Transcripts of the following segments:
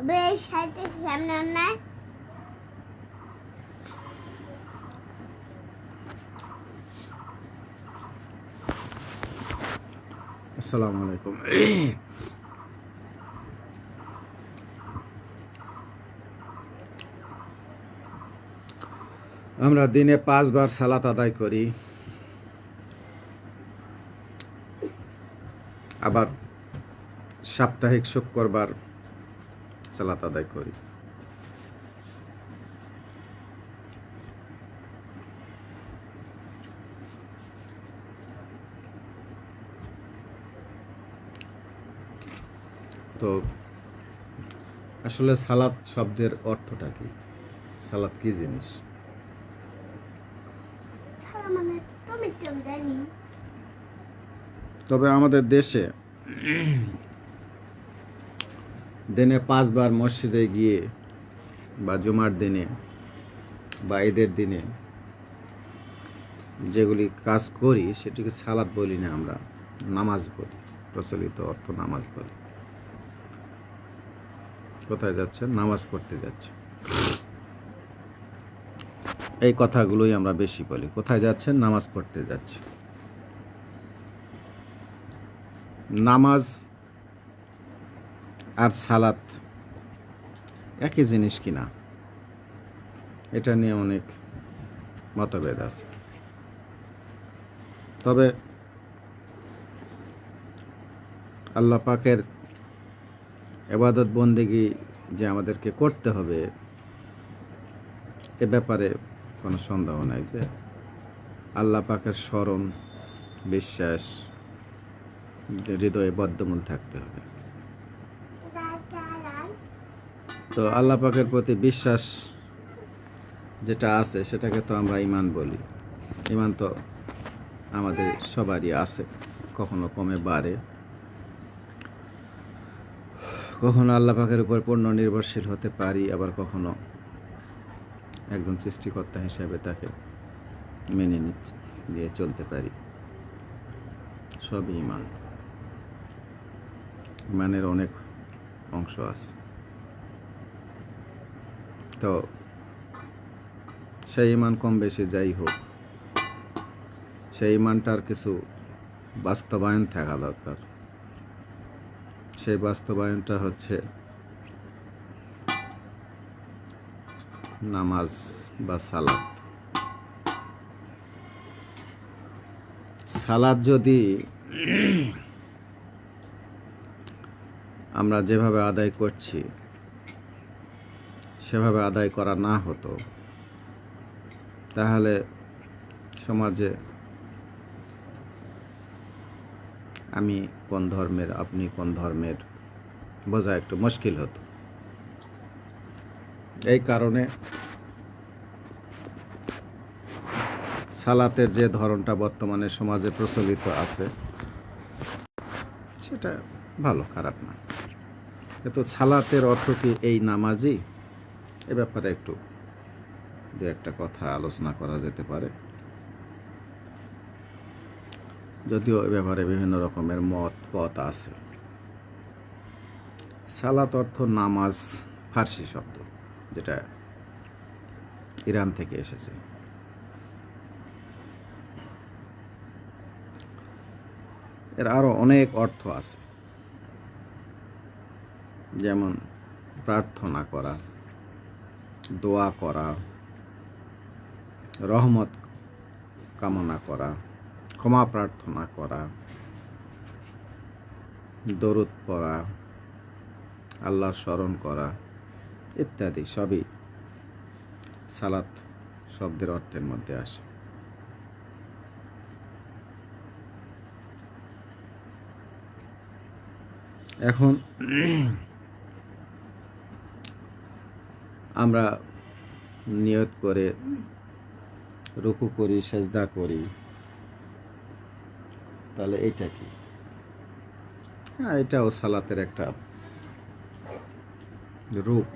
বেশ সাইতে সামনে না আসসালামু আলাইকুম। আমরা দিনে 5 বার সালাত আদায় করি, আবার সাপ্তাহিক শুক্রবার সালাত আদায় করি। তো আসলে সালাত শব্দের অর্থটা কি? সালাত কি জিনিস? ছাড়া মানে তুমি কেমন জানি তবে আমাদের দেশে দিনে 5 বার মসজিদে গিয়ে বা জুমার দিনে বা ঈদের দিনে যেগুলি কাজ করি সেটিকে সালাত বলি না, আমরা নামাজ বলি। প্রচলিত অর্থ নামাজ বলি। কোথায় যাচ্ছে? নামাজ পড়তে যাচ্ছে। এই কথাগুলোই আমরা বেশি বলি। কোথায় যাচ্ছেন? নামাজ পড়তে যাচ্ছে। নামাজ আর সালাত একই জিনিস কিনা, এটা নিয়ে অনেক মতভেদ আছে। তবে আল্লাহ পাকের ইবাদত বন্দেগী যে আমাদেরকে করতে হবে, এ ব্যাপারে কোনো সন্দেহ নাই যে আল্লাহ পাকের স্মরণ, বিশ্বাস হৃদয়ে বদ্ধমূল থাকতে হবে। তো আল্লাহ পাকের প্রতি বিশ্বাস যেটা আছে সেটাকে তো আমরা ঈমান বলি। ঈমান তো আমাদের সবারই আছে, কখনো কমে বাড়ে, কখনো আল্লাহ পাকের উপর পূর্ণ নির্ভরশীল হতে পারি, আবার কখনো একজন সৃষ্টিকর্তা হিসেবে তাকে মেনে নিয়ে চলতে পারি। সবই ঈমান। ঈমানের অনেক অংশ আছে। তো সেই ঈমান কম বেশি যাই হোক, সেই ঈমানটার কিছু বাস্তবায়ন থাকা দরকার। সেই বাস্তবায়নটা হচ্ছে নামাজ বা সালাত। সালাত যদি আমরা যেভাবে আদায় করছি সেভাবে আদায় করা না হতো, তাহলে সমাজে আমি কোন ধর্মের, আপনি কোন ধর্মের বোঝা একটু মুশকিল হতো। এই কারণে সালাতের যে ধরনটা বর্তমানে সমাজে প্রচলিত আছে সেটা ভালো, খারাপ না। কিন্তু সালাতের অর্থ কি এই নামাজই? এ ব্যাপারে একটু দু একটা কথা আলোচনা করা যেতে পারে, যদিও এ ব্যাপারে বিভিন্ন রকমের পথ আছে। সালাত অর্থ নামাজ, ফার্সি শব্দ, যেটা ইরান থেকে এসেছে। এর আরো অনেক অর্থ আছে, যেমন প্রার্থনা করা, দোয়া করা, রহমত কামনা করা, ক্ষমা প্রার্থনা করা, দরুদ পড়া, আল্লাহর স্মরণ করা ইত্যাদি সবই সালাত শব্দের অর্থের মধ্যে আসে। এখন আমরা নিয়ত করে রুকু করি, সেজদা করি, তাহলে এটা কি? হ্যাঁ, এটাও সালাতের একটা রূপ।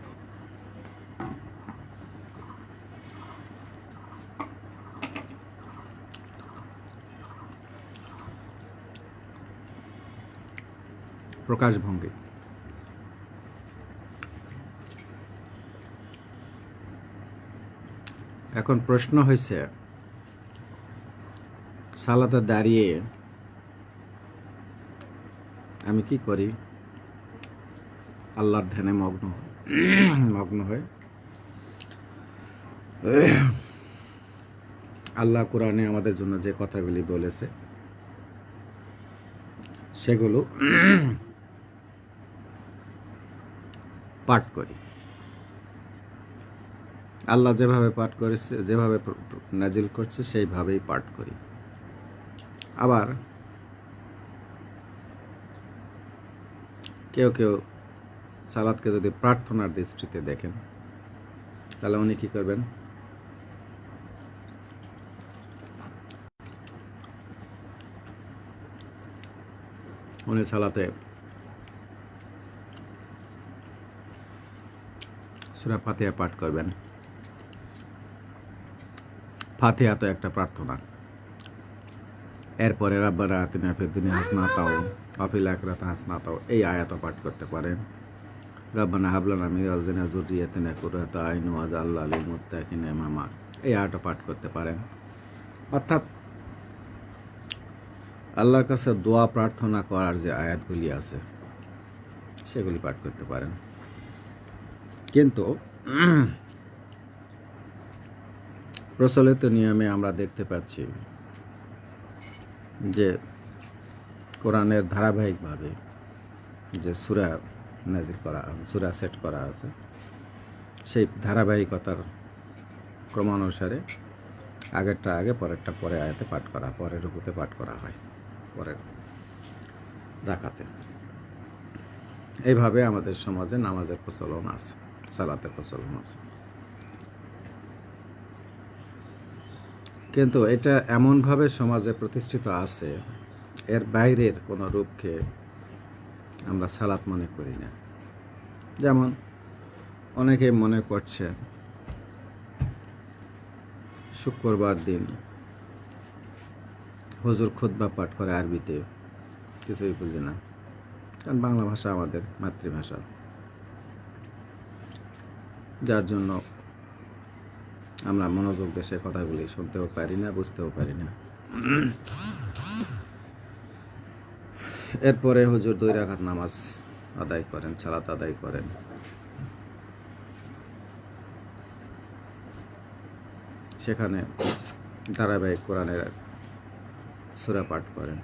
প্রকাশভঙ্গি। এখন প্রশ্ন হয়েছে, সালাতে দাঁড়িয়ে আমি কি করি? আল্লাহর ধ্যানে মগ্ন হয়ে আল্লাহ কোরআনে আমাদের জন্য যে কথাগুলি বলেছে সেগুলো পাঠ করি। আল্লাহ যেভাবে পাঠ করেছে, যেভাবে নাজিল করছে সেইভাবেই পাঠ করি। আবার কেউ কেউ সালাতকে যদি প্রার্থনার দৃষ্টিতে দেখেন, তাহলে উনি কি করবেন? উনি সালাতে সূরা ফাতিহা পাঠ করবেন। ফাতিহা তো একটা প্রার্থনা। এরপরে রাব্বানা আতিনা ফিদ দুনিয়া হাসানাতাও ওয়া ফিল আখিরাতি হাসানাতাও, এই আয়াতও পাঠ করতে পারেন। রাব্বানা হাব লানা মিন আজওয়াজিনা যুররিয়াতিনা কুররাতা আইন ওয়াজআলনা লিল মুত্তাকিনা ইমামা, এই আয়াতও পাঠ করতে পারেন। অর্থাৎ আল্লাহর কাছে দোয়া প্রার্থনা করার যে আয়াতগুলি আছে সেগুলি পাঠ করতে পারেন। কিন্তু প্রচলিত নিয়মে আমরা দেখতে পাচ্ছি যে কোরআনের ধারাবাহিকভাবে যে সূরা নাজিল করা, সূরা সেট করা আছে, সেই ধারাবাহিকতার ক্রমানুসারে আগেরটা আগে, পরেরটা পরে আয়াতে পাঠ করা, পরের রুকুতে পাঠ করা হয়, পরের রাকাতে। এইভাবে আমাদের সমাজে নামাজের প্রচলন আছে, সালাতের প্রচলন আছে। কিন্তু এটা এমনভাবে সমাজে প্রতিষ্ঠিত আছে, এর বাইরের কোনো রূপকে আমরা সালাত মনে করি না। যেমন অনেকে মনে করছে শুক্রবার দিন হুজুর খুতবা পাঠ করে আরবিতে, কিছুই বুঝি না, কারণ বাংলা ভাষা আমাদের মাতৃভাষা, যার জন্য আমরা মনোযোগ দিয়ে সে কথাগুলি শুনতেও পারি না, বুঝতেও পারি না। এরপরে হুজুর 2 রাকাত নামাজ আদায় করেন, সালাত আদায় করেন। সেখানে ধারাবাহিক কোরআনের সূরা পাঠ করেন।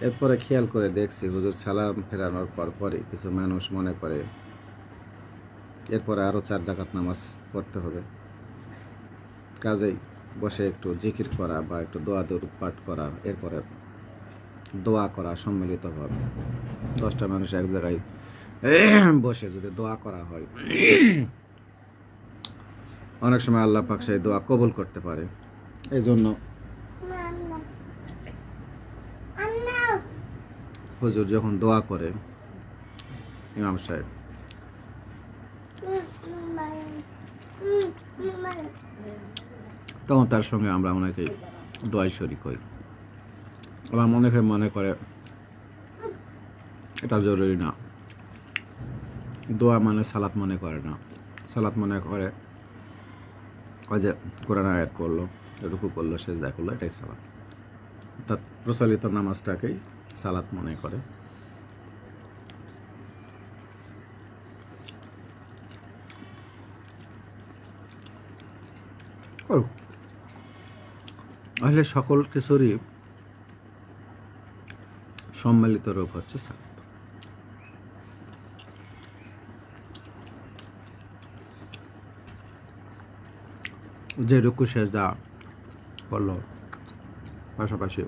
এরপরে খেয়াল করে দেখছি হুজুর সালাম ফেরানোর পরই কিছু মানুষ মনে করে এরপরে আরও 4 রাকাত নামাজ পড়তে হবে। কাজেই বসে একটু জিকির করা বা একটু দোয়া দরুদ পাঠ করা, এরপরে দোয়া করা সম্মিলিতভাবে 10টা মানুষ এক জায়গায় বসে যদি দোয়া করা হয়, অনেক সময় আল্লাহ পাক সেই দোয়া কবুল করতে পারে। এই জন্য হুজুর যখন দোয়া করে, ইমাম সাহেব, তখন তার সঙ্গে আমরা অনেকেই দোয়ায় শরীক হই। আবার অনেকে মনে করে এটা জরুরি না, দোয়া মানে সালাত মনে করে না, সালাত মনে করে ওই যে কোরআন আয়াত পড়লো, রুকু করলো, সেজদা করলো, এটাই সালাত। অর্থাৎ প্রচলিত নামাজটাকেই সালাত মনে করে। আসলে সকল কিছুরই সম্মিলিত রূপ হচ্ছে সালাত। যে রুকু সেজদা করলো, পাশাপাশি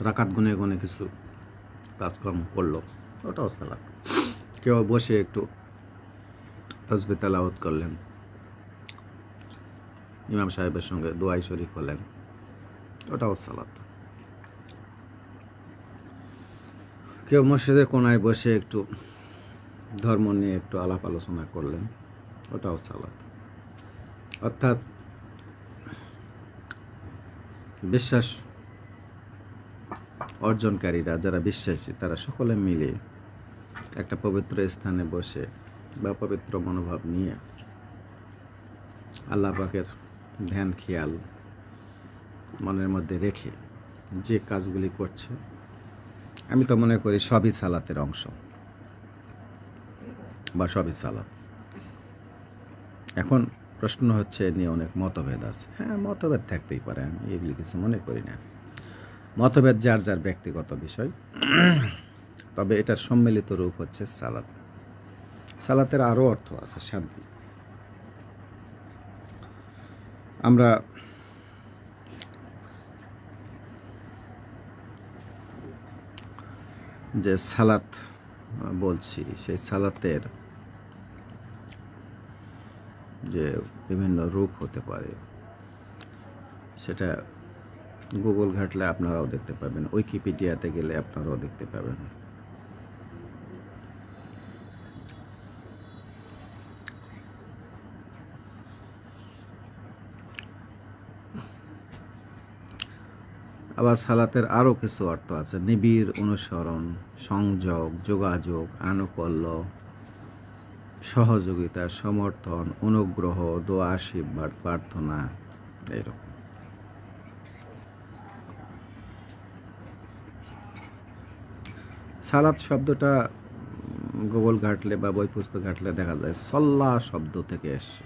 রাকাত গুনে গুনে কিছু কাজকর্ম করলো, ওটাও সালাত। কেউ বসে একটু তাসবিহ তেলাওয়াত করলেন, ইমাম সাহেবের সঙ্গে দোয়ায় শরীক হলেন, ওটাও সালাত। কেউ মসজিদের কোনায় বসে একটু ধর্ম নিয়ে একটু আলাপ আলোচনা করলেন, ওটাও সালাত। অর্থাৎ বিশ্বাস অর্জনকারীরা যারা বিশ্বাসী, তারা সকলে মিলে একটা পবিত্র স্থানে বসে বা পবিত্র মনোভাব নিয়ে আল্লাহ পাকের ধ্যান খেয়াল মনের মধ্যে রেখে যে কাজগুলি করছে, আমি তো মনে করি সবই সালাতের অংশ বা সবই সালাত। এখন প্রশ্ন হচ্ছে এ নিয়ে অনেক মতভেদ আছে। হ্যাঁ, মতভেদ থাকতেই পারে, আমি এগুলি কিছু মনে করি না। মতভেদ যার যার ব্যক্তিগত বিষয়। তবে এটার সম্মিলিত রূপ হচ্ছে সালাত। সালাতের আরও অর্থ আছে, শান্তি। আমরা যে সালাত বলছি, সেই সালাতের যে বিভিন্ন রূপ হতে পারে, সেটা গুগল ঘাটলে আপনারাও দেখতে পাবেন, উইকিপিডিয়াতে গেলে আপনারাও দেখতে পাবেন। আবার সালাতের আরও কিছু অর্থ আছে, নিবিড় অনুসরণ, সংযোগ, যোগাযোগ, আনুকূল্য, সহযোগিতা, সমর্থন, অনুগ্রহ, দোয়া, আশীর্বাদ, প্রার্থনা, এরকম। সালাত শব্দটা গুগল ঘাটলে বা বই পুস্তক ঘাটলে দেখা যায় সল্লা শব্দ থেকে এসছে।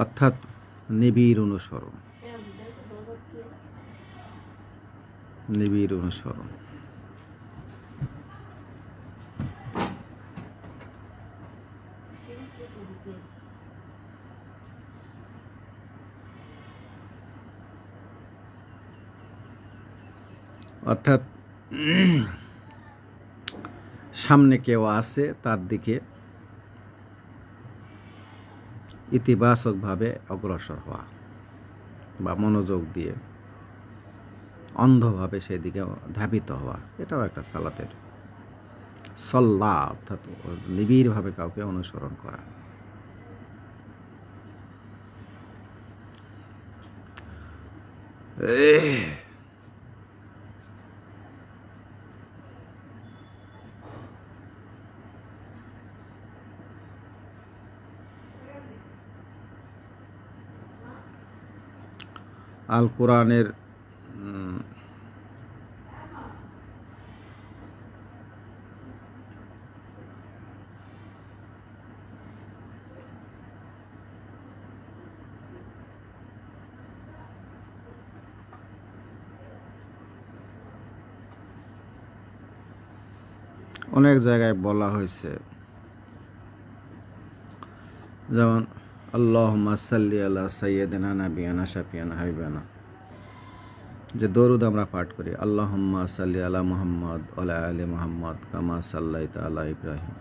অর্থাৎ নিবিড় অনুসরণ, নিবিড় অনুসরণ। অর্থাৎ সামনে কেউ আছে, তার দিকে ইতিবাচকভাবে অগ্রসর হওয়া বা মনোযোগ দিয়ে অন্ধভাবে সেদিকে ধাবিত হওয়া, এটাও একটা সালাতের সল্লা, অর্থাৎ নিবিড়ভাবে কাউকে অনুসরণ করা। আল কোরআনের অনেক জায়গায় বলা হয়েছে, যেমন আল্লাহুম্মা সাল্লি আলা সাইয়্যিদিনা নাবিয়ানা শাফিয়ানা হাবিবানা, যে দরুদ আমরা পাঠ করি, আল্লাহুম্মা সাল্লি আলা মুহাম্মদ ওয়া আলি মুহাম্মদ কামা সাল্লাইতা আলা ইব্রাহিম।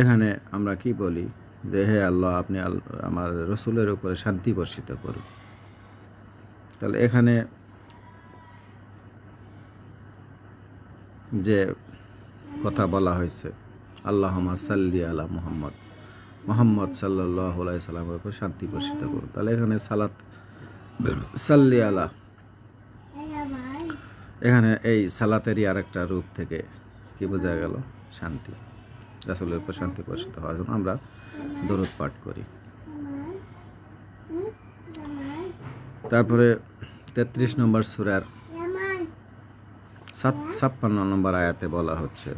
এখানে আমরা কি বলি যে হে আল্লাহ, আপনি আমার রসুলের উপরে শান্তি বর্ষিত করুন। তাহলে এখানে যে কথা বলা হয়েছে আল্লাহুম্মা সাল্লি আলা মুহাম্মদ, মুহাম্মদ সাল্লাল্লাহু আলাইহি সাল্লামের উপর শান্তি বর্ষিত করুন, তাহলে এখানে সালাত সাল্লি আলা, এখানে এই সালাতেরই আরেকটা রূপ থেকে কি বোঝা গেল? শান্তি, রাসূলের উপর শান্তি বর্ষিত হওয়ার জন্য আমরা দরুদ পাঠ করি। তারপরে 33 নম্বর সূরার 56 নম্বর আয়াতে বলা হচ্ছে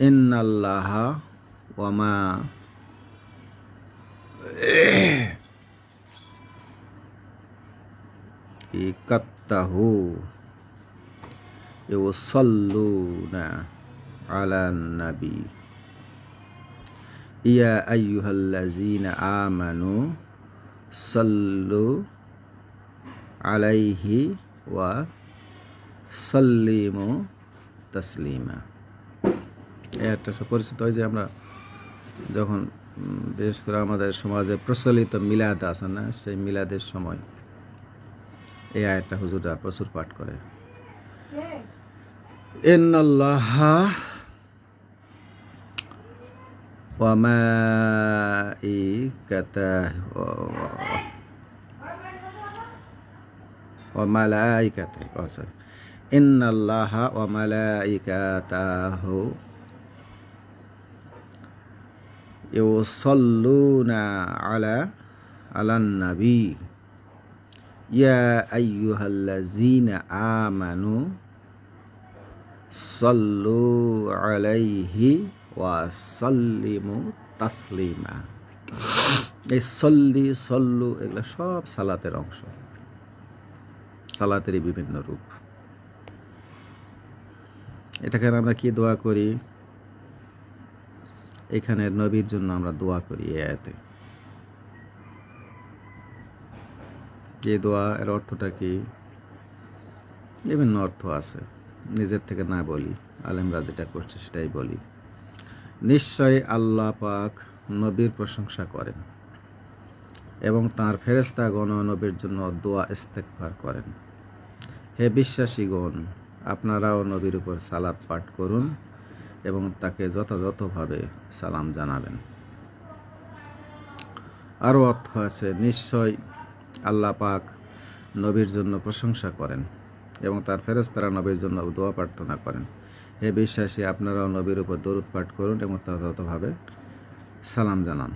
ইন্নাল্লাহা ওয়া মা ইকাত্তাহু ইউসাল্লুনা আলান নাবী ইয়া আইয়ুহাল্লাযীনা আমানু সাল্লু আলাইহি ওয়া সাল্লিমু তাসলিমা। একটা পরিচিত হয় যে আমরা যখন বিশেষ করে আমাদের সমাজে প্রচলিত মিলাদ আছে না, সেই মিলাদের সময় এই আয়াতটা হুজুররা প্রচুর পাঠ করে। ইন্নাল্লাহা ওয়া মালাইকাতাহু ওয়া মালাইকাতাহু sorry ইন্নাল্লাহা ওয়া মালাইকাতাহু ইউসাল্লুনা আলান নাবী ইয়া আইয়ুহাল্লাযীনা আমানু সাল্লু আলাইহি ওয়া সাল্লিমু তাসলিমা। এই সল্লু এগুলো সব সালাতের অংশ, সালাতেরই বিভিন্ন রূপ। এটাকে আমরা কি দোয়া করি? এখানে নবীর জন্য আমরা দোয়া করি এই আয়াতে। এই দোয়া এর অর্থটা কি? বিভিন্ন অর্থ আছে, নিজের থেকে না বলি, আলেমরা যেটা করছে সেটাই বলি। নিশ্চয় আল্লাহ পাক নবীর প্রশংসা করেন এবং তাঁর ফেরেশতাগণ নবীর জন্য দোয়া ইস্তেগফার করেন। হে বিশ্বাসীগণ, আপনারাও নবীর উপর সালাত পাঠ করুন এবং তাকে যথাযথভাবে সালাম জানাবেন। আরও অর্থ আছে, নিশ্চয় আল্লাহ পাক নবীর জন্য প্রশংসা করেন এবং তার ফেরেশতারা নবীর জন্য দোয়া প্রার্থনা করেন। হে বিশ্বাসী, আপনারাও নবীর উপর দরুদ পাঠ করুন এবং যথাযথভাবে সালাম জানান।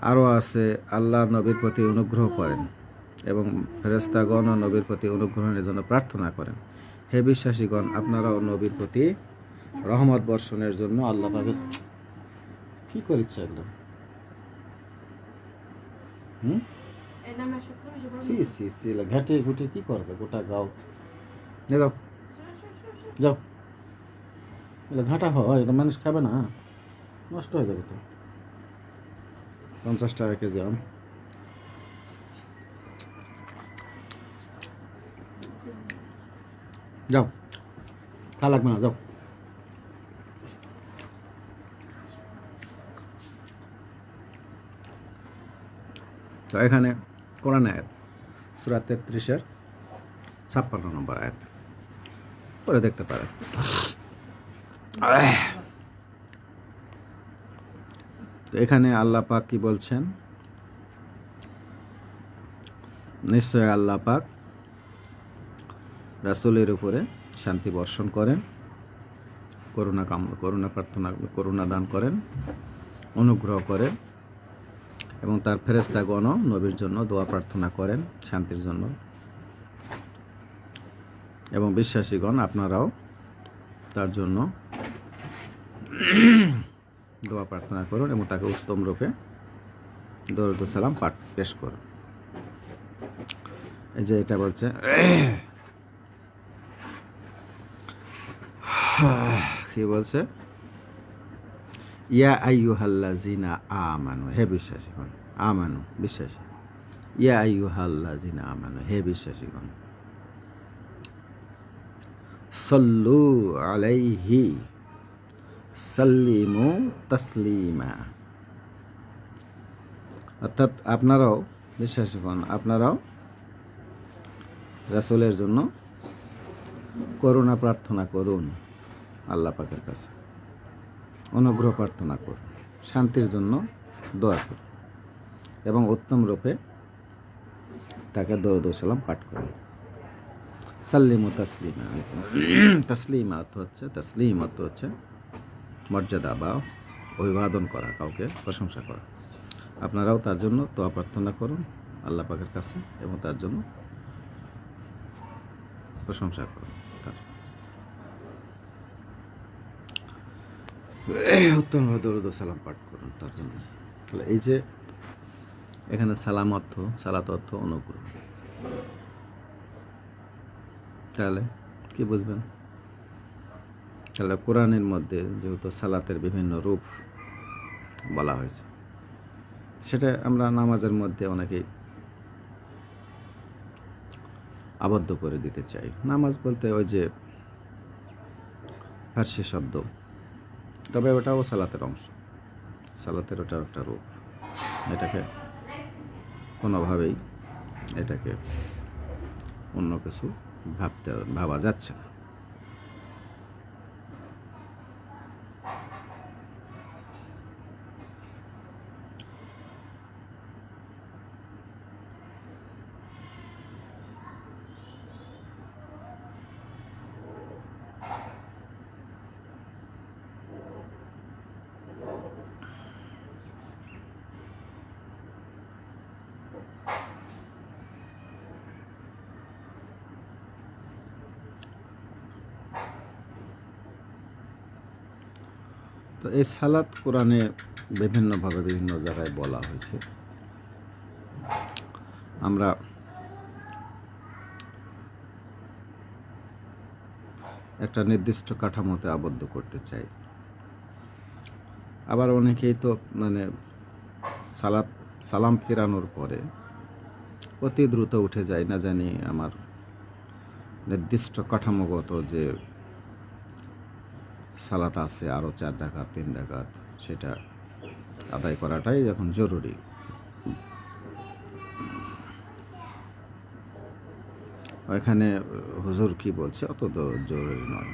আরও আছে, আল্লাহ নবীর প্রতি অনুগ্রহ করেন এবং ফেরেশতাগণ নবীর প্রতি অনুগ্রহের জন্য প্রার্থনা করেন। হে বিশ্বাসীগণ, আপনারাও নবীর প্রতি রহমত বর্ষণের জন্য আল্লাহ পাকের কি করিচ্ছে একদম ঘাটে ঘুটে কি করবে? গোটা গাও যাও যাও, এটা ঘাটা হয়, এটা মানুষ খাবে না, নষ্ট হয়ে যাবে তো। 50 টাকা কেজি আম। যাও, খা লাগবে না, যাও। তো এখানে কোরআন আয়াত সূরা 33-এর 56 নম্বর আয়াত পরে দেখতে পারেন। তো এখানে আল্লাহ পাক কি বলছেন? নিশ্চয় আল্লাহ পাক রাসূলের উপরে শান্তি বর্ষণ করেন, করুণা দান করেন, অনুগ্রহ করেন এবং তার ফেরেশতাগণ নবীর জন্য দোয়া প্রার্থনা করেন শান্তির জন্য। এবং বিশ্বাসীগণ, আপনারাও তার জন্য দোয়া প্রার্থনা করুন এবং তাকে উত্তম রূপে দরুদ সালাম পেশ করুন। এই যে এটা বলছে, কি বলছে? ইয়া আইয়ুহাল্লাযিনা আমানু, হে বিশ্বাসীগণ, আমানু বিশ্বাসী, ইয়া আইয়ুহাল্লাযিনা আমানু, হে বিশ্বাসীগণ, সাল্লু আলাইহি সাল্লিমু তাসলিমা। অর্থাৎ আপনারাও বিশ্বাসীগণ, আপনারাও রাসূলের জন্য করুণা প্রার্থনা করুন আল্লাহ পাকের কাছে, অনুগ্রহ প্রার্থনা করুন, শান্তির জন্য দোয়া করুন এবং উত্তম রূপে তাকে দরুদ ও সালাম পাঠ করুন। সাল্লিমু তাসলিমা, তাসলিমা অর্থ হচ্ছে মর্যাদা বা অভিবাদন করা, কাউকে প্রশংসা করা। আপনারাও তার জন্য দোয়া প্রার্থনা করুন আল্লাহ পাকের কাছে এবং তার জন্য প্রশংসা করুন, তার উত্তমভাবে দরুদ ও সালাম পাঠ করুন তার জন্য। তাহলে এই যে এখানে সালাত অর্থ অনুগ্রহ, তাহলে কি বুঝবেন? তাহলে কোরআনের মধ্যে যেহেতু সালাতের বিভিন্ন রূপ বলা হয়েছে, সেটা আমরা নামাজের মধ্যে অনেকেই আবদ্ধ করে দিতে চাই। নামাজ বলতে ওই যে ফার্সি শব্দ, তবে ওটাও সালাতের অংশ, সালাতের ওটাও একটা রূপ। এটাকে কোনোভাবেই এটাকে অন্য কিছু ভাবা যাচ্ছে না। তো এই সালাত কোরআনে বিভিন্নভাবে বিভিন্ন জায়গায় বলা হয়েছে। আমরা একটা নির্দিষ্ট কাঠামোতে আবদ্ধ করতে চাই। আবার অনেকেই তো মানে সালাম ফেরানোর পরে অতি দ্রুত উঠে যায়, না জানি আমার নির্দিষ্ট কাঠামোগত যে সালাত আছে আরও 4 রাকাত 3 রাকাত, সেটা আদায় করাটাই এখন জরুরি। এখানে হুজুর কি বলছে অত জরুরি নয়।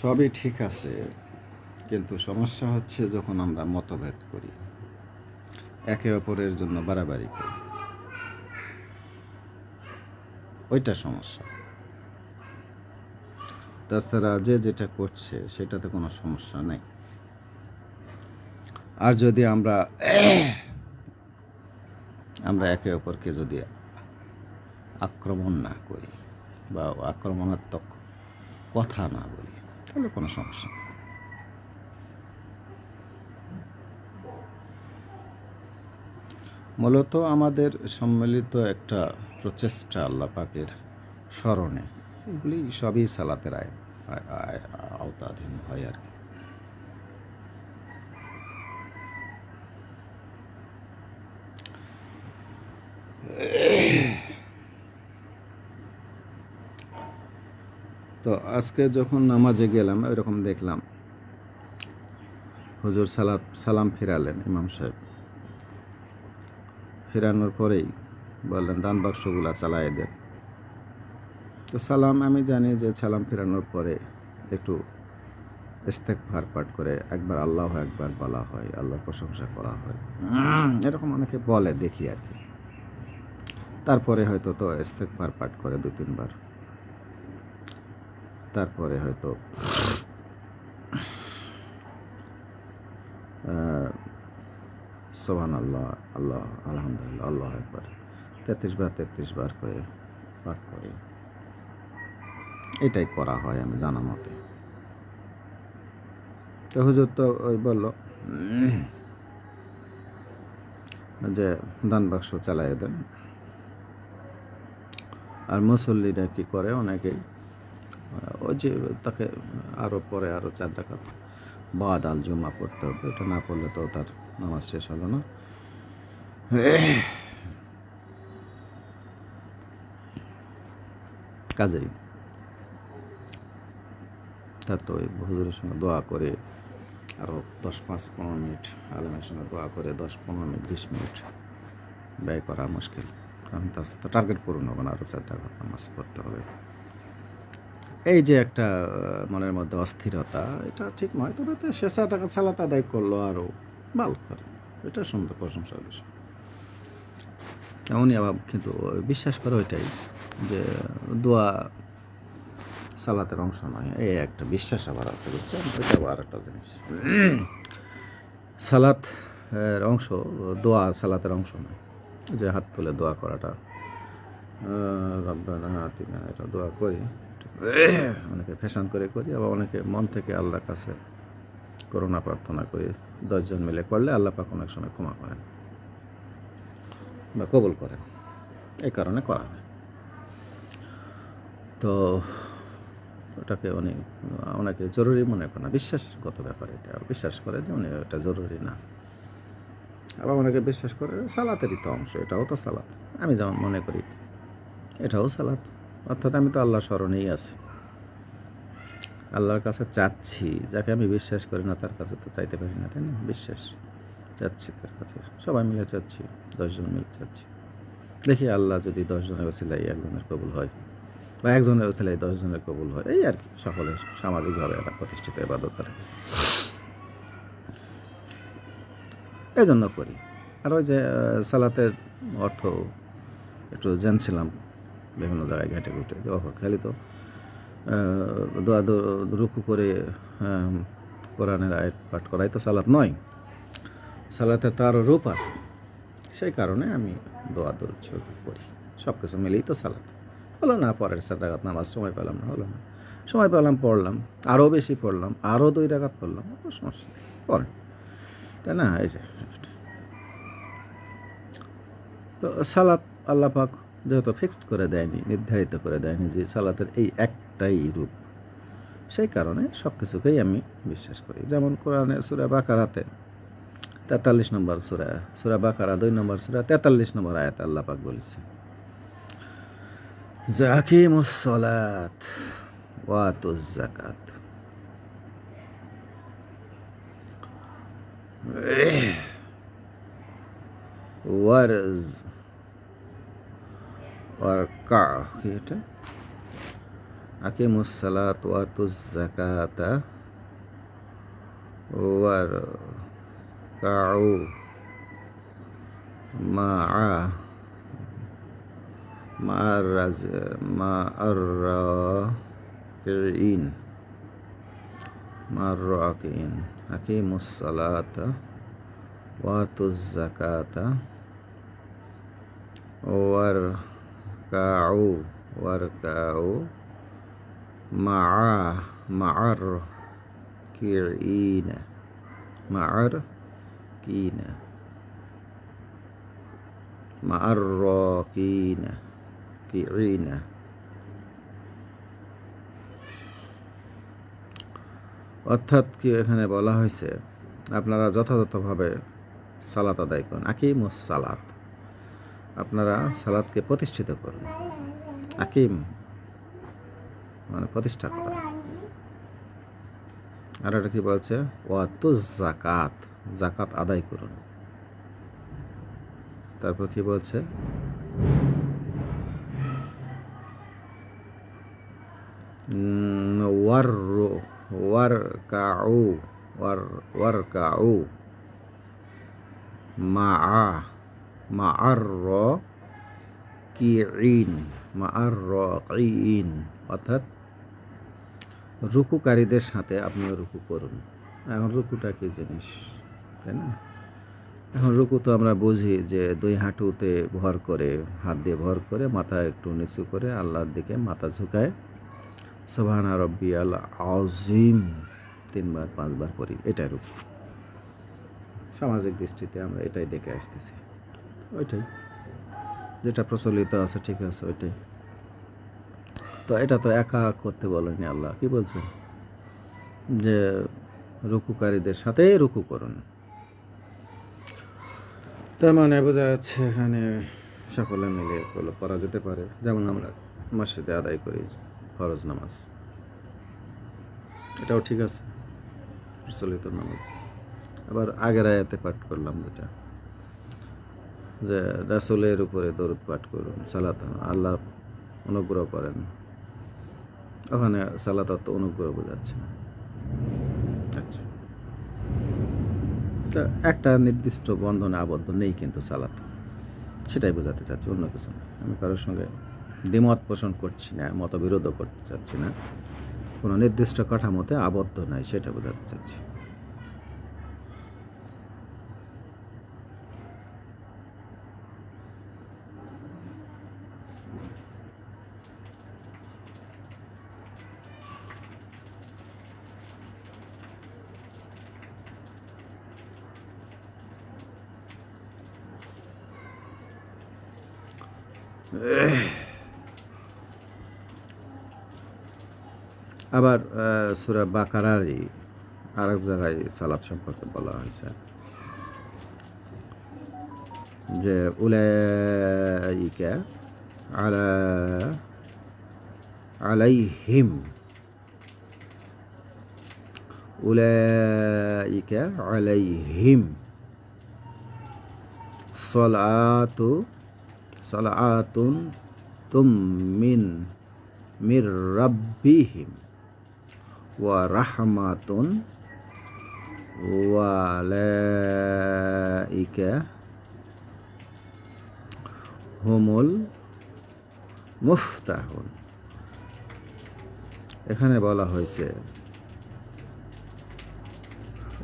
সবই ঠিক আছে, কিন্তু সমস্যা হচ্ছে যখন আমরা মতভেদ করি, একে অপরের জন্য বাড়াবাড়ি করি, ওইটা সমস্যা। তাছাড়া যে যেটা করছে সেটাতে কোনো সমস্যা নেই। আর যদি আমরা একে অপরকে যদি আক্রমণ না করি বা আক্রমণাত্মক কথা না বলি, তাহলে কোনো সমস্যা নেই। মূলত আমাদের সম্মিলিত একটা প্রচেষ্টা আল্লাহ পাকের স্মরণে, এগুলি সবই সালাতের আওতাধীন হয় আর কি। তো আজকে যখন নামাজে গেলাম, এরকম দেখলাম হুজুর সালাম ফেরালেন ইমাম সাহেব। ফেরানোর পরেই বললেন দান বাক্সগুলা চালায় দেন। তো সালাম, আমি জানি যে সালাম ফেরানোর পরে একটু ইস্তেগফার পাঠ করে একবার আল্লাহ একবার বলা হয়, আল্লাহর প্রশংসা করা হয়, এরকম অনেকে বলে দেখি আর কি। তারপরে হয়তো তো ইস্তেগফার পাঠ করে 2-3 বার, তারপরে হয়তো সুবহানাল্লাহ, আল্লাহ আলহামদুলিল্লাহ, আল্লাহ একবার 33 বার করে পাঠ করে। এটাই করা হয় আমি জানা মতে। তো হুজুর তো ওই বলল যে দান বাক্স চালাইয়ে দেন। আর মুসল্লিরা কি করে, অনেকেই ওই যে তাকে আরও পরে আরও 4 রাকাত বাদ আল জুমা পড়তে হবে, এটা না পড়লে তো তার নামাজ শেষ হলো না। কাজেই তার তো ওই হুজুরের সঙ্গে দোয়া করে আরও 10-15 মিনিট, আলমের সঙ্গে দোয়া করে 10-15 মিনিট 20 মিনিট ব্যয় করা মুশকিল, কারণ তার তো টার্গেট পূরণ হবে না, আরও 4 রাকাত নামাজ পড়তে হবে। এই যে একটা মনের মধ্যে অস্থিরতা, এটা ঠিক নয়। তবে তো সে 4 রাকাত সালাত আদায় করলো, আরও ভালো করে, এটা সুন্দর প্রশংসার বিষয়। এমনই আবার কিন্তু বিশ্বাস করে ওইটাই যে দোয়া সালাতের অংশ নয়, এই একটা বিশ্বাস আবার আছে, বুঝছেন? ওইটা আবার একটা জিনিস। সালাতের অংশ, দোয়া সালাতের অংশ নয়। যে হাত তুলে দোয়া করাটা, রব্বানা আতিনা, এটা দোয়া করি, অনেকে ফ্যাশন করে করি, আবার অনেকে মন থেকে আল্লাহর কাছে করুণা প্রার্থনা করি। 10 জন মিলে করলে আল্লাহ পাক অনেক সময় ক্ষমা করেন বা কবুল করেন, এই কারণে করা হয়। তো ওটাকে অনেকে জরুরি মনে করে না, বিশ্বাসগত ব্যাপার এটা, বিশ্বাস করে যে এটা জরুরি না। আবার অনেকে বিশ্বাস করে সালাতেরই তো অংশ, এটাও তো সালাত। আমি যেমন মনে করি এটাও সালাত, অর্থাৎ আমি তো আল্লাহর স্মরণেই আছি, আল্লাহর কাছে চাচ্ছি। যাকে আমি বিশ্বাস করি না তার কাছে তো চাইতে পারি না, তাই না? বিশ্বাস চাচ্ছি তার কাছে, সবাই মিলে চাচ্ছি, 10 জন মিলে চাচ্ছি। দেখি আল্লাহ যদি 10 জনের ওসিলায় 1 জনের কবুল হয়, বা 1 জনের ওসিলায় 10 জনের কবুল হয়, এই আর কি। সকলের সামাজিকভাবে একটা প্রতিষ্ঠিত ইবাদত আর কি, এই জন্য করি। আর ওই যে সালাতের অর্থ একটু জানছিলাম বিভিন্ন জায়গায় ঘাটে ঘুটে যে খালি তো দোয়া রুকু করে কোরআনের আয়াত পাঠ করাই তো সালাত নয়, সালাতে তো আরও রূপ আছে। সেই কারণে আমি দোয়া দরুদ শরীফ পড়ি, সব কিছু মিলেই তো সালাত। হলো না পরের 4 রাকাত নামাজ, সময় পেলাম না, হলো না, সময় পেলাম পড়লাম, আরও বেশি পড়লাম, আরও 2 রাকাত পড়লাম, সমস্যা নেই, পড়েন, তাই না? এই যে তো সালাত আল্লাহ পাক যেহেতু ফিক্সড করে দেয়নি, নির্ধারিত করে দেয়নি যে সালাতের এই একটাই রূপ, সেই কারণে সব কিছুকেই আমি বিশ্বাস করি। যেমন কোরআনে সূরা বাকারাতে 43 নম্বর সূরা বাকারা 2 নম্বর সূরা 43 নম্বর আয়াতে আল্লাহ পাক বলেছে যে আকিমুস সালাত ওয়া আতুজ যাকাত। ওয়ারজ ওয়ারকা, কি এটা? আকিমুস সালাত ওয়া আতুজ যাকাতা ওয়ারকাউ মা'আর রাকিইন। আকিমুস সালাতা ওয়া আতুজ যাকাতা ওয়ারকাউ মা'আর কিইনা অর্থাৎ কি এখানে বলা হয়েছে আপনারা যথাযথভাবে সালাত আদায় করুন। আকিমুস সালাত, আপনারা সালাতকে প্রতিষ্ঠিত করুন। আকিম মানে প্রতিষ্ঠা করা। আর এটা কি বলছে? ওয়াতুজ যাকাত, যাকাত আদায় করুন। তারপর কি বলছে? ওয়ারকাউ মা'আর রাকিইন, অর্থাৎ রুকুকারীদের সাথে আপনি রুকু করুন। এখন রুকুটা কি জিনিস, তাই না? এখন রুকু তো আমরা বুঝি যে 2 হাঁটুতে ভর করে, হাত দিয়ে ভর করে, মাথা একটু নিচু করে আল্লাহর দিকে মাথা ঝুঁকায় সুবহানা রাব্বিয়াল আযীম 3 বার 5 বার পড়ি, এটাই রুকু। সামাজিক দৃষ্টিতে আমরা এটাই দেখে আসতেছি, ওইটাই যেটা প্রচলিত আছে, ঠিক আছে, ওইটাই। তো এটা তো একা করতে বলেনি আল্লাহ, কি বলছেন? যে রুকুকারীদের সাথে রুকু করুন। তার মানে বোঝা যাচ্ছে এখানে সকলে মিলে এগুলো করা যেতে পারে। যেমন আমরা মসজিদে আদায় করি ফরজ নামাজ, এটাও ঠিক আছে, প্রচলিত নামাজ। আবার আগের আয়াতে পাঠ করলাম যেটা, যে রাসূলের উপরে দরুদ পাঠ করুন, সালাত, আল্লাহ অনুগ্রহ করেন। ওখানে সালাত তো অনুগ্রহ বোঝাচ্ছে না। আচ্ছা, তো একটা নির্দিষ্ট বন্ধনে আবদ্ধ নেই কিন্তু সালাত, সেটাই বোঝাতে চাচ্ছি, অন্য কিছু না। আমি কারোর সঙ্গে দ্বিমত পোষণ করছি না, মতবিরোধও করতে চাচ্ছি না, কোনো নির্দিষ্ট কাঠামোতে আবদ্ধ নাই, সেটা বোঝাতে চাচ্ছি। আবার সূরা বাকারারই আরেক জায়গায় সালাত সম্পর্কে বলা হয়েছে যে উলাইকা আলাইহিম সালাতুন মির রাব্বিহিম ওয়া রাহমাতুন ওয়ালাইকা হুমুল মুফতাহুন। এখানে বলা হয়েছে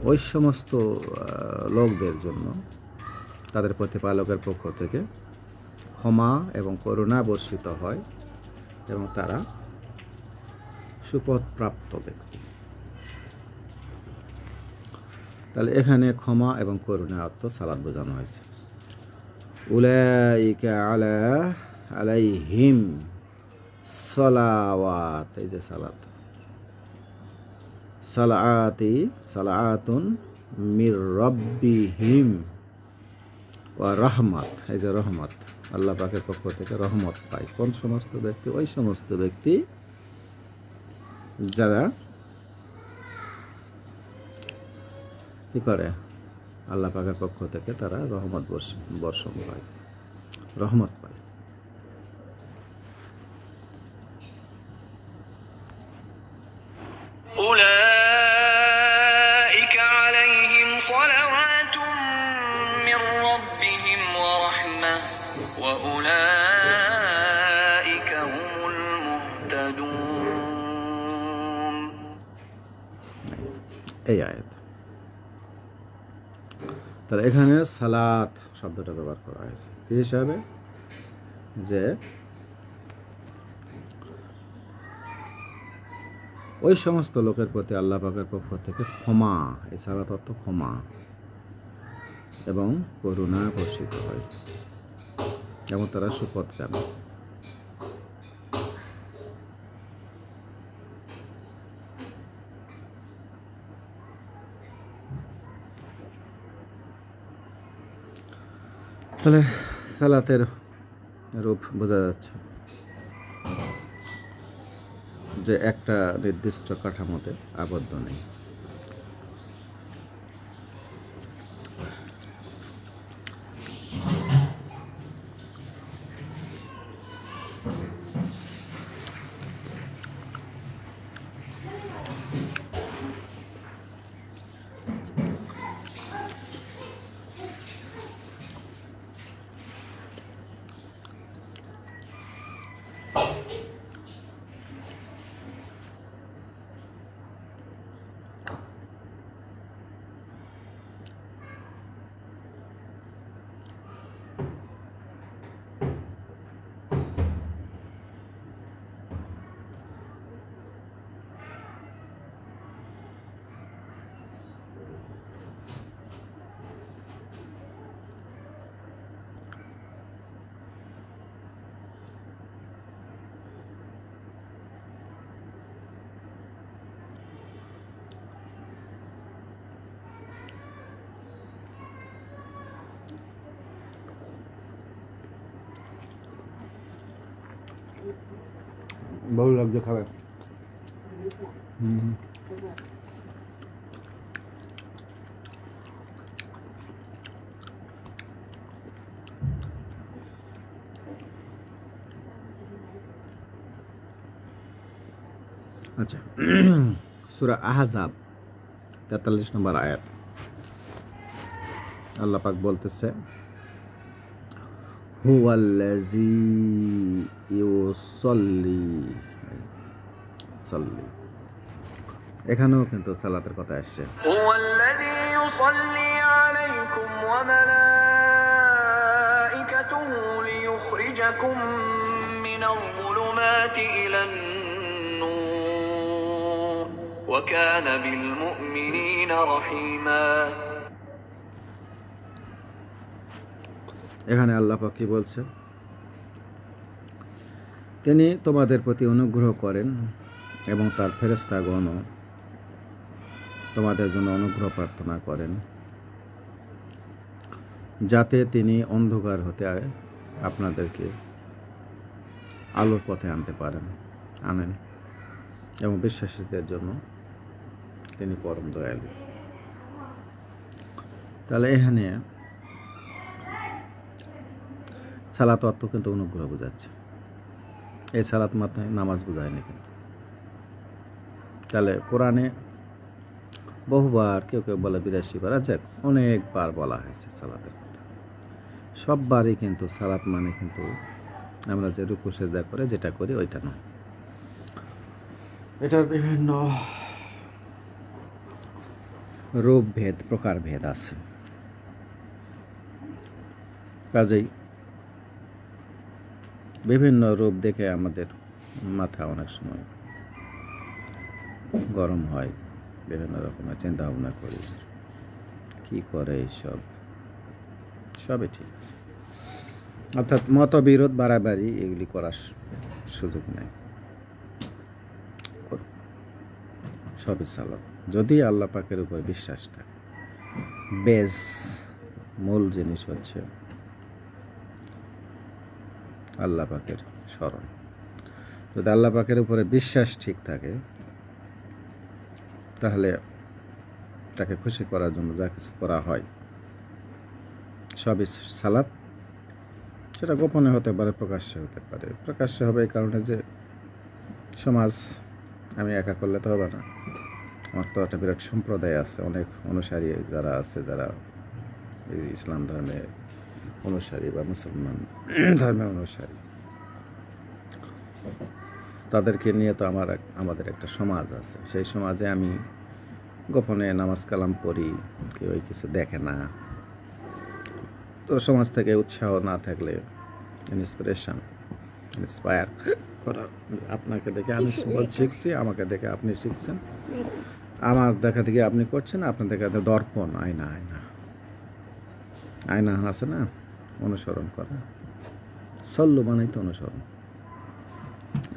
ওই সমস্ত লোকদের জন্য তাদের প্রতিপালকের পক্ষ থেকে ক্ষমা এবং করুণা বর্ষিত হয় এবং তারা সুপথপ্রাপ্ত ব্যক্তি। তাহলে এখানে ক্ষমা এবং করুণা অর্থ সালাত বোঝানো হয়েছে। উলাইকা আলাইহিম সালাওয়াত, এই যে সালাত, সালাআতুন মির রাব্বিহিম ওয়া রাহমাত, এই যে রহমত, আল্লাহ পাকের পক্ষ থেকে রহমত পায় কোন সমস্ত ব্যক্তি? ওই সমস্ত ব্যক্তি যারা কি করে? আল্লাহ পাকের পক্ষ থেকে তারা রহমত বর্ষণ পায়, রহমত পায়। উলাইকা আলাইহিম সালাওয়াতুম মির রাব্বিহিম ওয়া রাহমাহ ওয়া উলাইকা হুমুল মুহতাদুন। এই আয়াত। তাহলে এখানে সালাত শব্দটা ব্যবহার করা হয়েছে কি হিসাবে? যে ওই সমস্ত লোকের প্রতি আল্লাহ পাকের পক্ষ থেকে ক্ষমা, এই সালাত অর্থ ক্ষমা এবং করুণা বর্ষিত হয় এবং তারা সুপথগামী। তাহলে সালাতের রূপ বোঝা যাচ্ছে যে একটা নির্দিষ্ট কাঠামোতে আবদ্ধ নেই। ভালো লাগছে খাবে। আচ্ছা, সূরা আহজাব 43 নম্বর আয়াত। আল্লাহ পাক বলতেছে হুয়াল্লাযী ইউসাল্লি, এখানেও কিন্তু সালাতের কথা আসছে। হুয়াল্লাযী ইউসাল্লি আলাইকুম ওয়া মালাইকাতুহু লিইখরিজাকুম মিনাল যুলুমাতি ইলান নূর ওয়া কানা বিল মুমিনিনা রহিমা। এখানে আল্লাহ পাক কি বলছে? তিনি তোমাদের প্রতি অনুগ্রহ করেন এবং তার ফেরেশতাগণও তোমাদের জন্য অনুগ্রহ প্রার্থনা করেন, যাতে তিনি অন্ধকার হতে আপনাদেরকে আলোর পথে আনেন এবং বিশ্বাসীদের জন্য তিনি পরম দয়ালু। তাহলে এখানে সালাত অর্থ কিন্তু অনুগ্রহ বোঝাচ্ছে। এই সালাত মাত্র নামাজ বোঝায়নি কিন্তু। তাহলে কোরআনে বহুবার, কেউ কেউ বলে 82 বার, যাক অনেকবার বলা হয়েছে সালাতের কথা। সববারই কিন্তু সালাত মানে কিন্তু আমরা যে রুকু সেজদা করে যেটা করি ওইটা নয়, এটার বিভিন্ন রূপভেদ প্রকারভেদ আছে। কাজেই বিভিন্ন রূপ দেখে আমাদের মাথা অনেক সময় গরম হয়, বিভিন্ন রকমের চিন্তা ভাবনা করি, কি করে এইসব, সবই ঠিক আছে। অর্থাৎ মতবিরোধ বাড়াবাড়ি এগুলি করার সুযোগ নেই, সবই সালাত যদি আল্লাহ পাকের উপর বিশ্বাস থাকে। বেস মূল জিনিস হচ্ছে আল্লাহ পাকের স্মরণ। যদি আল্লাহ পাকের উপরে বিশ্বাস ঠিক থাকে তাহলে তাকে খুশি করার জন্য যা কিছু করা হয় সবই সালাত। সেটা গোপনে হতে পারে, প্রকাশ্যে হতে পারে। প্রকাশ্যে হবে এই কারণে যে সমাজ, আমি একা করলে তো হবে না, আমার তো একটা বিরাট সম্প্রদায় আছে, অনেক অনুসারী যারা আছে, যারা ইসলাম ধর্মে অনুসারী বা মুসলমান ধর্মে অনুসারী, তাদেরকে নিয়ে তো আমাদের একটা সমাজ আছে। সেই সমাজে আমি গোপনে নামাজ কালাম পড়ি, কেউ কিছু দেখে না, তো সমাজ থেকে উৎসাহ না থাকলে ইন্সপায়ার করা, আপনাকে দেখে আমি শিখছি, আমাকে দেখে আপনি শিখছেন, আমার দেখা থেকে আপনি করছেন, আপনার দেখা দর্পণ, আয়না আছে না, অনুসরণ করা। সল্লু মানেই তো অনুসরণ।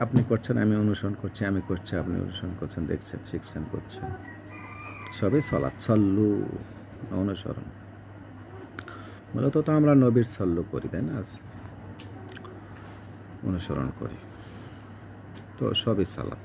আপনি করছেন, আমি অনুসরণ করছি, আমি করছি, আপনি অনুসরণ করছেন, দেখছেন, শিখছেন, করছেন, সবই সলাৎ, সল্লু, অনুসরণ। মূলত তো আমরা নবীর সল্লু করি, তাই না, অনুসরণ করি, তো সবই সালাত।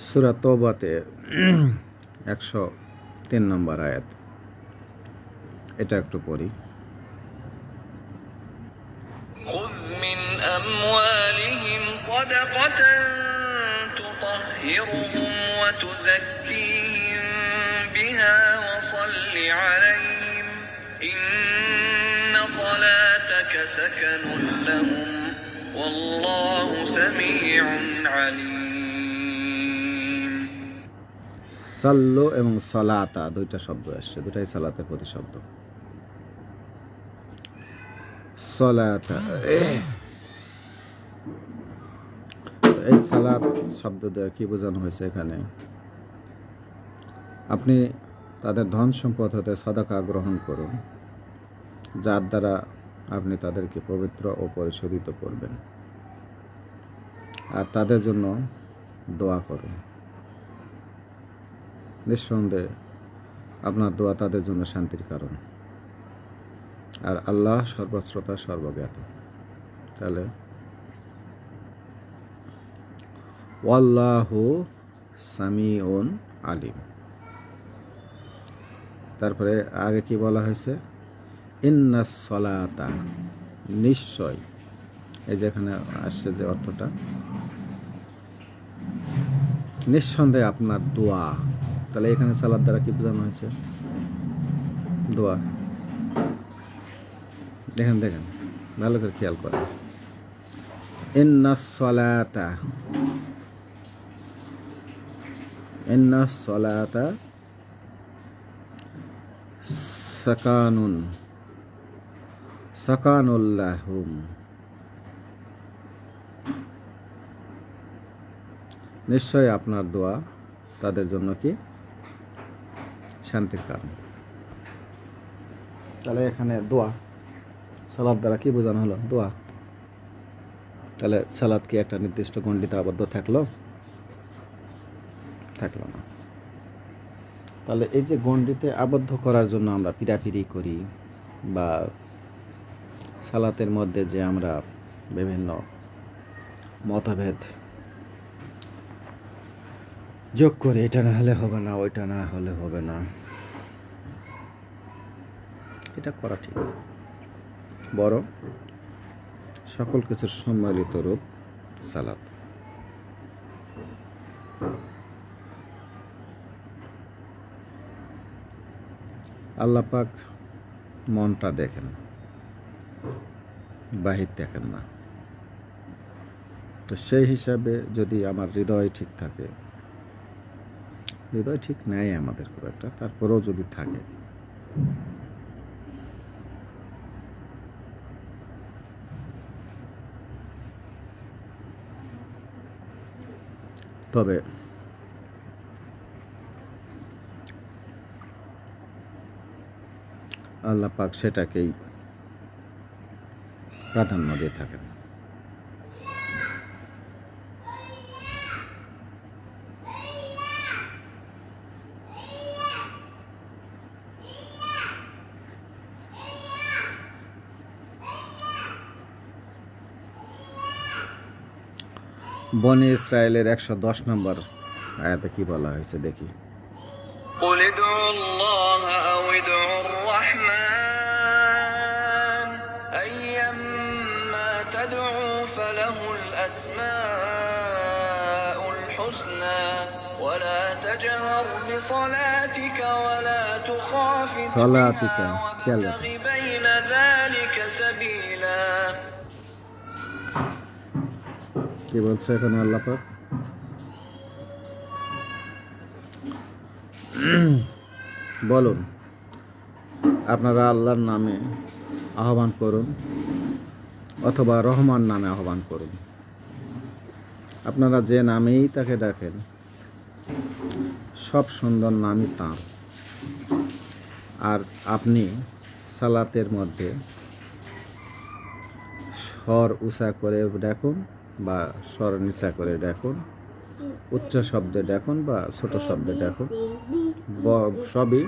সূরা তওবাতে 103 নম্বর আয়াত, এটা একটু পড়ি। خذ من أموالهم صدقة تطهرهم وتزكيهم بها وصل عليهم إن صلاتك سكن لهم والله سميع عليم। সাল্লু এবং সালাতা দুইটা শব্দ আসছে, দুটাই সালাতের প্রতিশব্দ। সালাতা, এই সালাত শব্দ দ্বারা কি বোঝানো হয়েছে এখানে? আপনি তাদের ধন সম্পদ হতে সাদাকা গ্রহণ করুন, যার দ্বারা আপনি তাদেরকে পবিত্র ও পরিশোধিত করবেন, আর তাদের জন্য দোয়া করুন। নিঃসন্দেহে আপনার দোয়া তাদের জন্য শান্তির কারণ, আর আল্লাহ সর্বশ্রোতা, সর্বজ্ঞাত। তাহলে ওয়াল্লাহু সামিউন আলিম। তারপরে আগে কি বলা হয়েছে? ইন্নাস সলাতা, নিশ্চয়, এই যেখানে আসছে যে অর্থটা, নিঃসন্দেহে আপনার দোয়া। তাহলে এখানে সালাত দ্বারা কি বোঝানো হয়েছে? দোয়া। দেখেন ভালো করে খেয়াল করেন। ইন্নাস সলাতা সাকানুন সাকানুল্লাহুম, নিশ্চয় আপনার দোয়া তাদের জন্য কি শান্তির কারণ। তাহলে এখানে দোয়া সালাত দ্বারা কি বোঝানো হলো? দোয়া। তাহলে সালাত কি একটা নির্দিষ্ট গণ্ডিতে আবদ্ধ থাকলো? থাকলো না। তাহলে এই যে গণ্ডিতে আবদ্ধ করার জন্য আমরা পিড়াপিড়ি করি, বা সালাতের মধ্যে যে আমরা বিভিন্ন মতভেদ যোগ করি, এটা না হলে হবে না, ওইটা না হলে হবে না, এটা করা ঠিক না। বরং সকল কিছুর সম্মিলিত রূপ সালাত। আল্লাহ পাক মনটা দেখেন, বাহির দেখেন না। তো সেই হিসাবে যদি আমার হৃদয় ঠিক থাকে, হৃদয় ঠিক নেই আমাদের খুব একটা, তারপরেও যদি থাকে, তবে আল্লাহ পাক সেটাকেই প্রাধান্য দিয়ে থাকেন। বনি ইসরায়েলের 110 নম্বর আয়াতে কি বলা হয়েছে দেখি। قل ادعوا الله أو ادعوا الرحمن أيما تدعوا فله الأسماء الحسنى ولا تجهر بصلاتك ولا تخافت صلاتك بها وابتغ بين ذلك سبيلا। কি বলছে এখানে আল্লাহ পাক? বলুন, আপনারা আল্লাহর নামে আহ্বান করুন অথবা রহমান নামে আহ্বান করুন। আপনারা যে নামেই তাকে ডাকেন, সব সুন্দর নামই তাঁর। আর আপনি সালাতের মধ্যে স্বর উঁচা করে ডাকুন বা স্বর নিচা করে ডাকুন, উচ্চ শব্দে ডাকুন বা ছোট শব্দে ডাকুন, সবই,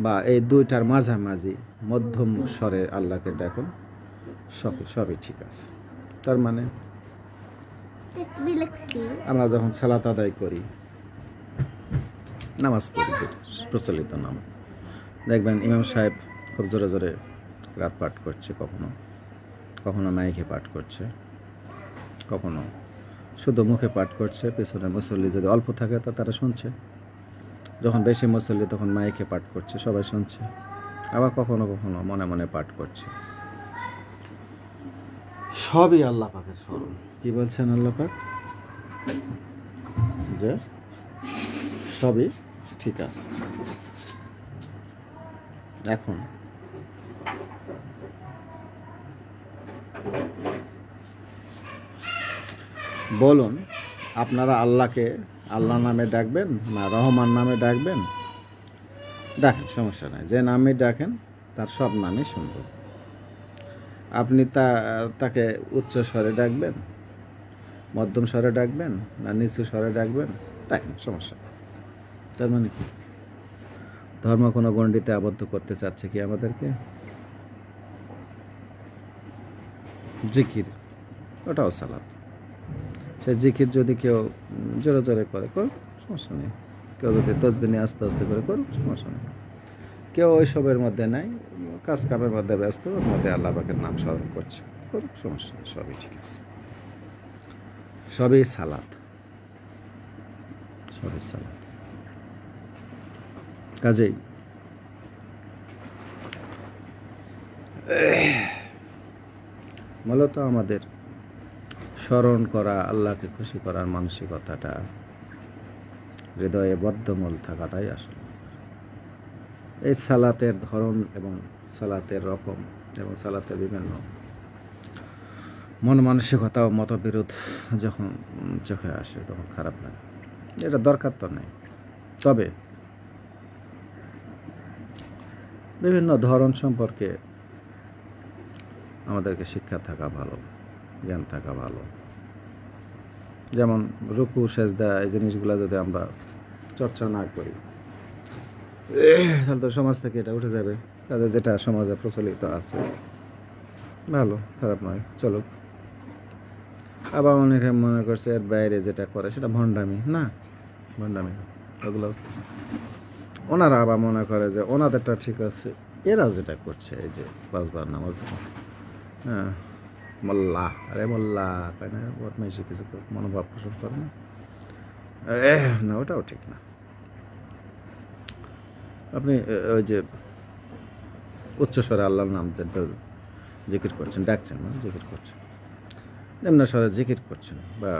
বা এই দুইটার মাঝামাঝি মধ্যম স্বরে আল্লাহকে ডাকুন, সবই ঠিক আছে। তার মানে আমরা যখন সালাত আদায় করি, নামাজ পড়ি, যেটা প্রচলিত নাম, দেখবেন ইমাম সাহেব খুব জোরে জোরে রাত পাঠ করছে, কখনো কখনো মাইকে পাঠ করছে, কখনো শুধু মুখে পাঠ করছে। পেছনে মুসল্লি যদি অল্প থাকে তা তারা শুনছে, যখন বেশি মুসল্লি তখন মাইকে পাঠ করছে, সবাই শুনছে। আবার কখনো কখনো মনে মনে পাঠ করছে। সবই আল্লাহ পাকের স্মরণ। কি বলছেন আল্লাহ পাক? যে সবই ঠিক আছে। এখন বলুন, আপনারা আল্লাহকে আল্লাহ নামে ডাকবেন না রহমান নামে ডাকবেন? ডাকেন, সমস্যা নাই। যে নামে ডাকেন তার সব নামই সুন্দর। আপনি তাকে উচ্চ স্বরে ডাকবেন, মধ্যম স্বরে ডাকবেন না নিচু স্বরে ডাকবেন, ডাকেন, সমস্যা। তার মানে কি? ধর্ম কোনো গণ্ডিতে আবদ্ধ করতে চাচ্ছে কি আমাদেরকে? জিকির, ওটাও সালাত। সে জিকির যদি কেউ জোরে জোরে করে, করুক, সমস্যা নেই। কেউ যদি তসবিহ নিয়ে আস্তে আস্তে করে, করুক, সমস্যা নেই। কেউ ওইসবের মধ্যে নাই, কাজ কামের মধ্যে ব্যস্ত, ওর মধ্যে আল্লাহ পাকের নাম স্মরণ করছে, করুক, সমস্যা নেই, সবই ঠিক আছে। সবই সালাত, সবই সালাত। কাজেই মূলত আমাদের স্মরণ করা, আল্লাহকে খুশি করার মানসিকতাটা হৃদয়ে বদ্ধমূল থাকাটাই আসলে এই সালাতের ধরন এবং সালাতের রকম এবং সালাতের বিভিন্ন মন মানসিকতা ও মতবিরোধ যখন চোখে আসে তখন খারাপ লাগে। এটা দরকার তো নেই, তবে বিভিন্ন ধরন সম্পর্কে আমাদেরকে শিক্ষা থাকা ভালো, জ্ঞান থাকা ভালো। যেমন রুকু সেজদা এই জিনিসগুলো যদি আমরা চর্চা না করি তাহলে তো সমাজ থেকে এটা উঠে যাবে। তাদের যেটা সমাজে প্রচলিত আছে ভালো, খারাপ নয়, চলো। আবার অনেকে মনে করছে এর বাইরে যেটা করে সেটা ভণ্ডামি না, ভণ্ডামি ওগুলো ওনারা আবার মনে করে যে ওনাদেরটা ঠিক আছে, এরা যেটা করছে এই যে 5 বার নামাজ, হ্যাঁ মোল্লা, আরে মোল্লা তাই না, বদমাইশি কিছু মনোভাব পোষণ করে না, না ওটাও ঠিক না। আপনি ওই যে উচ্চস্বরে আল্লাহর নাম জিকির করছেন, ডাকছেন না, জিকির করছেন, নিম্ন স্বরে জিকির করছেন বা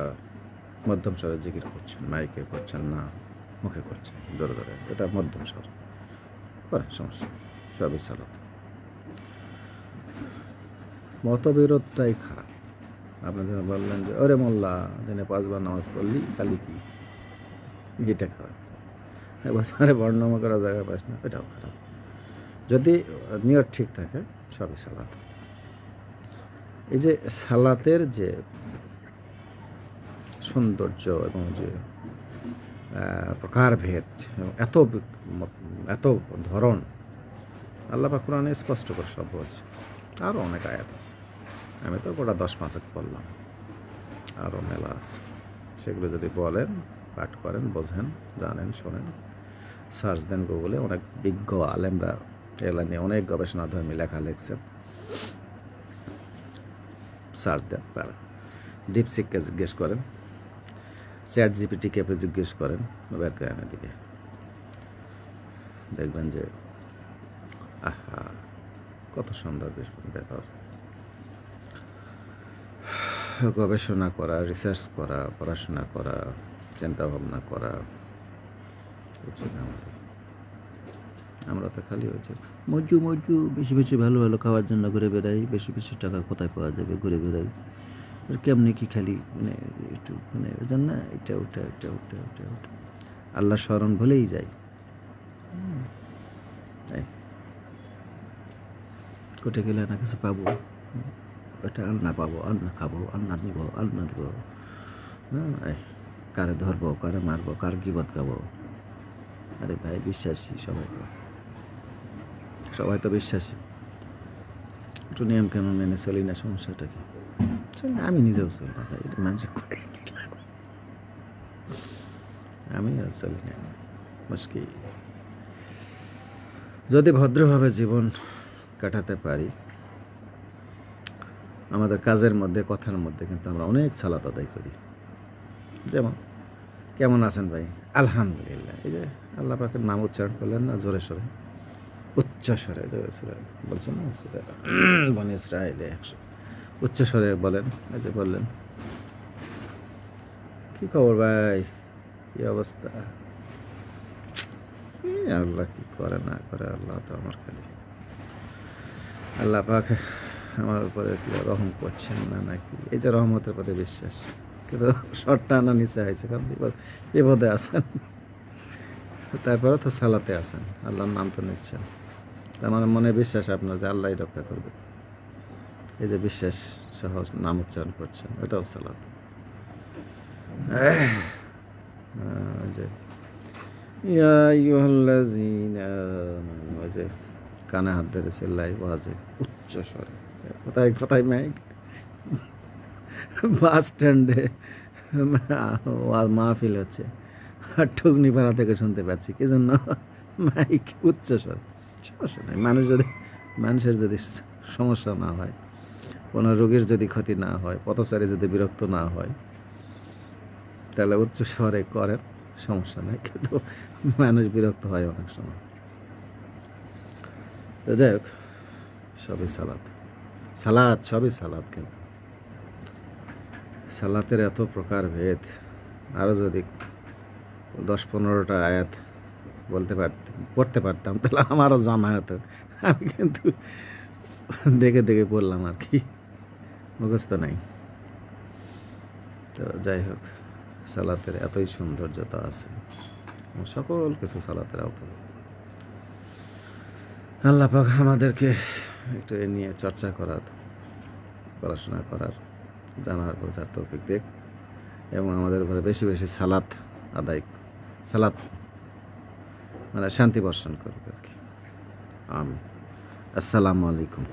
মধ্যম স্বরে জিকির করছেন, মাইকে করছেন না মুখে করছেন জোরে জোরে, এটা মধ্যম স্বর করেন, সমস্যা, সবই সালাত। মতবিরোধটাই খারাপ। আপনি যেন বললেন যে ওরে মোল্লা দিনে 5 বার নামাজ পড়লি কালি কি, এটা খারাপ। আরে বর্ণনা করা জায়গা পাস না, এটাও খারাপ। যদি নিয়ত ঠিক থাকে সবই সালাত। এই যে সালাতের যে সৌন্দর্য এবং যে প্রকারভেদ, এত এত ধরন আল্লাহ পাক কোরআনে স্পষ্ট করে সব বলছে। আরও অনেক আয়াত আছে, আমি তো গোটা 10-5 বললাম, আরও মেলা আছে। সেগুলো যদি বলেন, পাঠ করেন, বোঝেন, জানেন, শোনেন, সার্চ দেন গুগলে, অনেক বিজ্ঞ আলেমরা এগুলা নিয়ে অনেক গবেষণাধর্মী লেখা লিখছেন, সার্চ দেন, পারেন। ডিপসিককে জিজ্ঞেস করেন, চ্যাট জিপিটিকে জিজ্ঞেস করেন, বের করে এনে দিকে দেখবেন যে আহা কত সুন্দর ব্যাপার। গবেষণা করা, রিসার্চ করা, পড়াশোনা করা, চিন্তা ভাবনা করা উচিত আমাদের। আমরা তো খালি হয়েছে মজু মজু বেশি বেশি ভালো ভালো খাওয়ার জন্য ঘুরে বেড়াই, বেশি বেশি টাকা কোথায় পাওয়া যাবে ঘুরে বেড়াই, কেমনি কি খালি মানে একটু মানে জান না, এটা ওটা এটা ওটা ওটা ওটা আল্লাহ স্মরণ ভুলেই যায়। কোটে গেলে না কিছু পাবো, ওটা আন্না পাবো, আন্না খাবো, আন্না দিব, আন্না দিব, হ্যাঁ কারে ধরবো, কারে মারবো, কার গিবত গাবো। আরে ভাই বিশ্বাসী সবাই তো বিশ্বাসী, একটু নিয়ম কেন মেনে চলি না, সমস্যাটা কি? আমি নিজেও চলি না ভাই, এটা মানুষ আমি চলি না, মুশকিল। যদি ভদ্রভাবে জীবন কাটাতে পারি, আমাদের কাজের মধ্যে, কথার মধ্যে কিন্তু আমরা অনেক সালাত আদায় করি। যেমন কেমন আছেন ভাই, আলহামদুলিল্লাহ, এই যে আল্লাহ পাকের নাম উচ্চারণ করলেন না জোরে সরে, উচ্চ স্বরে বলছেন না, বনি ইসরাইলে উচ্চ স্বরে বলেন, এই যে বললেন কি খবর ভাই, কি অবস্থা, আল্লাহ কি করে না করে, আল্লাহ তো আমার খালি, আল্লাহ পাক আমার উপরে কি রহম করছেন না নাকি, এই যে রহমতের প্রতি বিশ্বাস। কিন্তু শর্টটা আনা নিচে হয়েছে, কারণ বিপদে আছেন, তারপরে তো সালাতে আছেন, আল্লাহর নাম তো নিচ্ছেন, আমার মনে বিশ্বাস আপনার যে আল্লাহ রক্ষা করবে, এই যে বিশ্বাস সহজ নাম উচ্চারণ করছেন, এটাও সালাত। যে ইয়া আইয়ুহাল্লাযীনা আমানু, ওই যে কানে হাত ধরে চিল্লাই বাজে উচ্চ স্বরে, কোথায় কোথায় মাইক, বাস স্ট্যান্ডে মাহফিল হচ্ছে, আর ঠুকনিপাড়া থেকে শুনতে পাচ্ছি, কি জন্য মাইক উচ্চ স্বরে। সমস্যা নেই, মানুষের যদি সমস্যা না হয়, কোনো রোগীর যদি ক্ষতি না হয়, পথচারী যদি বিরক্ত না হয়, তাহলে উচ্চ স্বরে করেন, সমস্যা নেই। কিন্তু মানুষ বিরক্ত হয় অনেক সময়। তো যাই হোক, সবই সালাত সবই সালাত। কিন্তু সালাতের এত প্রকার ভেদ, আরও যদি 10-15টা আয়াত বলতে পারতাম, পড়তে পারতাম, তাহলে আমারও জানা হতো। আমি কিন্তু দেখে দেখে পড়লাম আর কি, মুখস্থ নাই। তো যাই হোক, সালাতের এতই সৌন্দর্যতা আছে, সকল কিছু সালাতের আওতা। আল্লাহ পাক আমাদেরকে একটু এ নিয়ে চর্চা করার, পড়াশোনা করার, জানার বোঝার তৌফিক দেখ, এবং আমাদের উপরে বেশি বেশি সালাত মানে শান্তি বর্ষণ করবে আর কি। আসসালামু আলাইকুম।